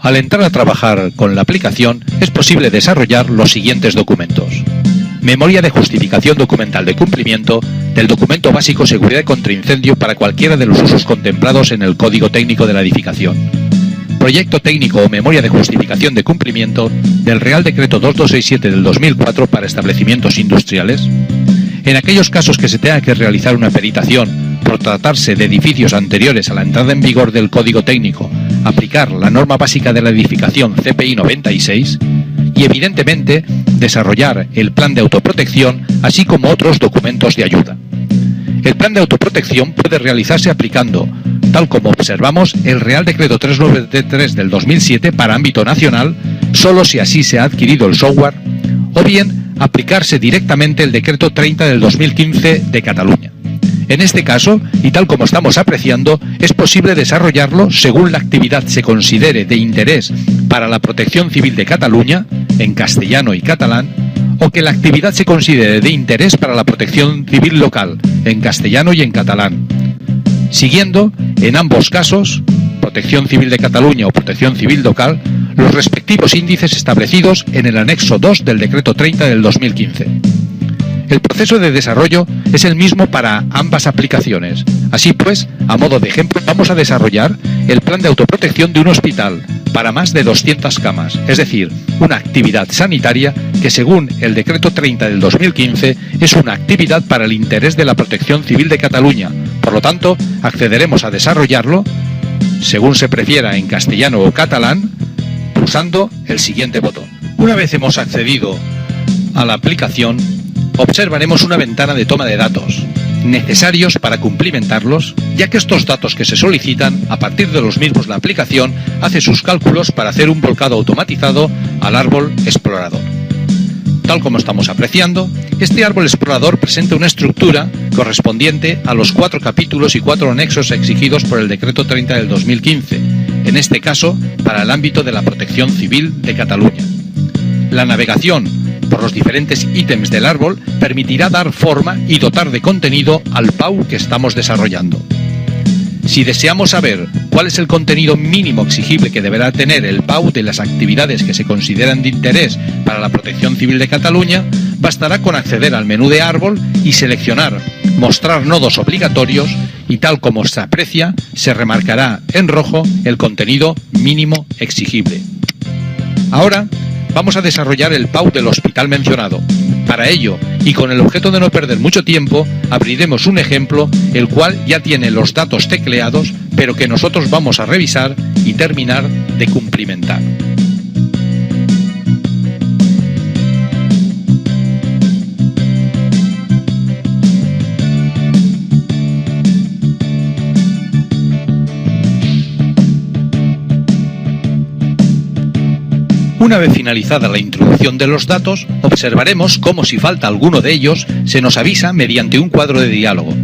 Al entrar a trabajar con la aplicación es posible desarrollar los siguientes documentos: memoria de justificación documental de cumplimiento del documento básico seguridad contra incendio para cualquiera de los usos contemplados en el Código Técnico de la Edificación, proyecto técnico o memoria de justificación de cumplimiento del Real Decreto 2267 del 2004 para establecimientos industriales. En aquellos casos que se tenga que realizar una peritación por tratarse de edificios anteriores a la entrada en vigor del Código Técnico, aplicar la norma básica de la edificación CPI 96 y, evidentemente, desarrollar el plan de autoprotección, así como otros documentos de ayuda. El plan de autoprotección puede realizarse aplicando, tal como observamos, el Real Decreto 393 del 2007 para ámbito nacional, solo si así se ha adquirido el software, o bien aplicarse directamente el Decreto 30 del 2015 de Cataluña. En este caso, y tal como estamos apreciando, es posible desarrollarlo según la actividad se considere de interés para la protección civil de Cataluña, en castellano y catalán, o que la actividad se considere de interés para la protección civil local, en castellano y en catalán, siguiendo, en ambos casos, protección civil de Cataluña o protección civil local, los respectivos índices establecidos en el anexo 2 del Decreto 30 del 2015. El proceso de desarrollo es el mismo para ambas aplicaciones. Así pues, a modo de ejemplo, vamos a desarrollar el plan de autoprotección de un hospital para más de 200 camas, es decir, una actividad sanitaria que, según el Decreto 30 del 2015, es una actividad para el interés de la protección civil de Cataluña. Por lo tanto, accederemos a desarrollarlo, según se prefiera en castellano o catalán, pulsando el siguiente botón. Una vez hemos accedido a la aplicación, observaremos una ventana de toma de datos, necesarios para cumplimentarlos, ya que estos datos que se solicitan, a partir de los mismos la aplicación hace sus cálculos para hacer un volcado automatizado al árbol explorador. Tal como estamos apreciando, este árbol explorador presenta una estructura correspondiente a los 4 capítulos y 4 anexos exigidos por el Decreto 30 del 2015, en este caso para el ámbito de la protección civil de Cataluña. La navegación por los diferentes ítems del árbol permitirá dar forma y dotar de contenido al PAU que estamos desarrollando. Si deseamos saber cuál es el contenido mínimo exigible que deberá tener el PAU de las actividades que se consideran de interés para la protección civil de Cataluña, bastará con acceder al menú de árbol y seleccionar Mostrar nodos obligatorios y, tal como se aprecia, se remarcará en rojo el contenido mínimo exigible. Ahora vamos a desarrollar el PAU del hospital mencionado. Para ello, y con el objeto de no perder mucho tiempo, abriremos un ejemplo, el cual ya tiene los datos tecleados, pero que nosotros vamos a revisar y terminar de cumplimentar. Una vez finalizada la introducción de los datos, observaremos cómo, si falta alguno de ellos, se nos avisa mediante un cuadro de diálogo.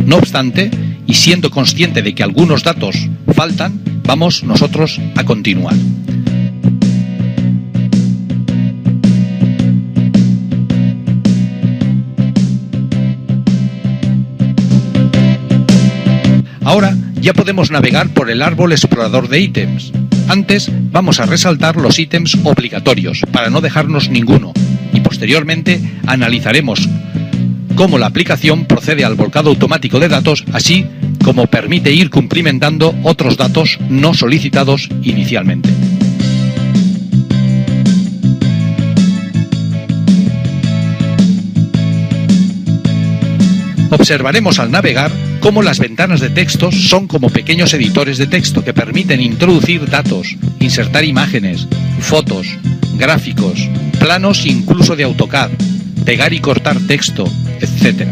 No obstante, y siendo consciente de que algunos datos faltan, vamos nosotros a continuar. Ahora ya podemos navegar por el árbol explorador de ítems. Antes vamos a resaltar los ítems obligatorios para no dejarnos ninguno y posteriormente analizaremos cómo la aplicación procede al volcado automático de datos, así como permite ir cumplimentando otros datos no solicitados inicialmente. Observaremos al navegar cómo las ventanas de textos son como pequeños editores de texto que permiten introducir datos, insertar imágenes, fotos, gráficos, planos incluso de AutoCAD, pegar y cortar texto, etc.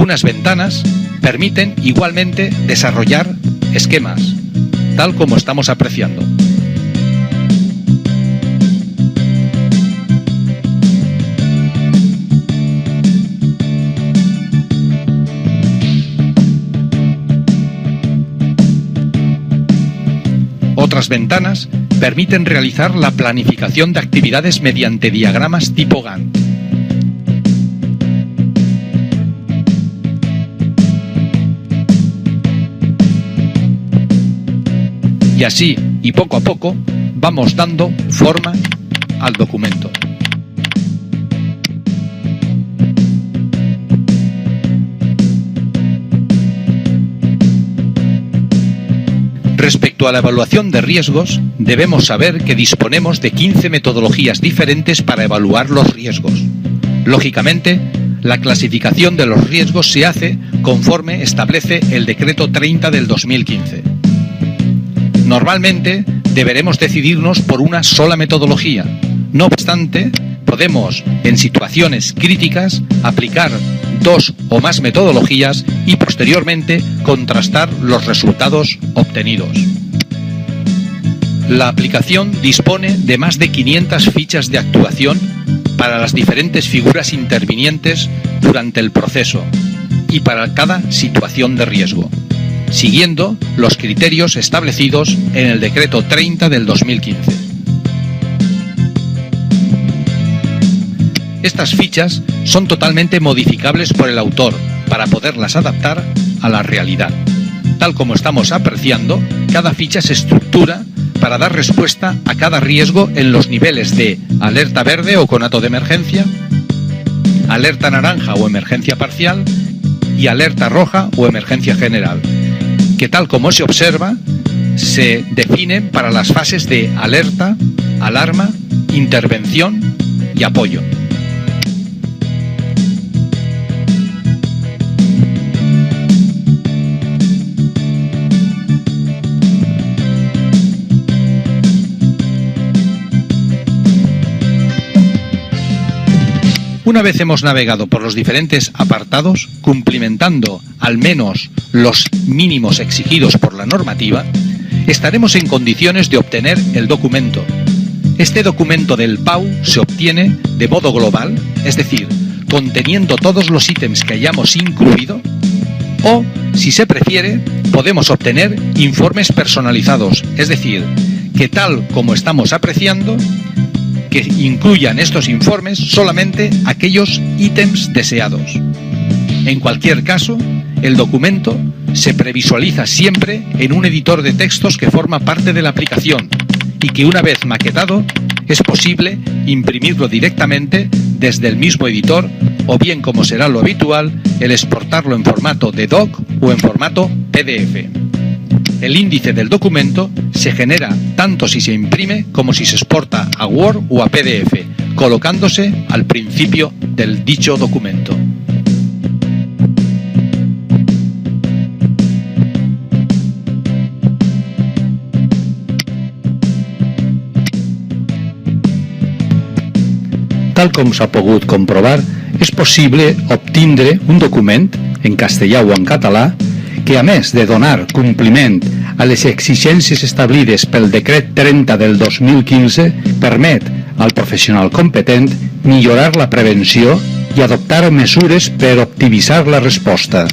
Algunas ventanas permiten igualmente desarrollar esquemas, tal como estamos apreciando. Otras ventanas permiten realizar la planificación de actividades mediante diagramas tipo Gantt. Y así, y poco a poco, vamos dando forma al documento. Respecto a la evaluación de riesgos, debemos saber que disponemos de 15 metodologías diferentes para evaluar los riesgos. Lógicamente, la clasificación de los riesgos se hace conforme establece el Decreto 30 del 2015. Normalmente, deberemos decidirnos por una sola metodología. No obstante, podemos, en situaciones críticas, aplicar 2 o más metodologías y posteriormente contrastar los resultados obtenidos. La aplicación dispone de más de 500 fichas de actuación para las diferentes figuras intervinientes durante el proceso y para cada situación de riesgo, siguiendo los criterios establecidos en el Decreto 30 del 2015. Estas fichas son totalmente modificables por el autor para poderlas adaptar a la realidad. Tal como estamos apreciando, cada ficha se estructura para dar respuesta a cada riesgo en los niveles de alerta verde o conato de emergencia, alerta naranja o emergencia parcial y alerta roja o emergencia general, que tal como se observa, se definen para las fases de alerta, alarma, intervención y apoyo. Una vez hemos navegado por los diferentes apartados, cumplimentando al menos los mínimos exigidos por la normativa, estaremos en condiciones de obtener el documento. Este documento del PAU se obtiene de modo global, es decir, conteniendo todos los ítems que hayamos incluido, o, si se prefiere, podemos obtener informes personalizados, es decir, que tal como estamos apreciando, que incluyan estos informes solamente aquellos ítems deseados. En cualquier caso, el documento se previsualiza siempre en un editor de textos que forma parte de la aplicación y que una vez maquetado es posible imprimirlo directamente desde el mismo editor o bien, como será lo habitual, el exportarlo en formato de doc o en formato PDF. El índice del documento se genera tanto si se imprime como si se exporta a Word o a PDF, colocándose al principio del dicho documento. Tal com s'ha pogut comprovar, és possible obtindre un document, en castellà o en català, que a més de donar compliment a les exigències establides pel Decret 30 del 2015, permet al professional competent millorar la prevenció i adoptar mesures per optimitzar la resposta.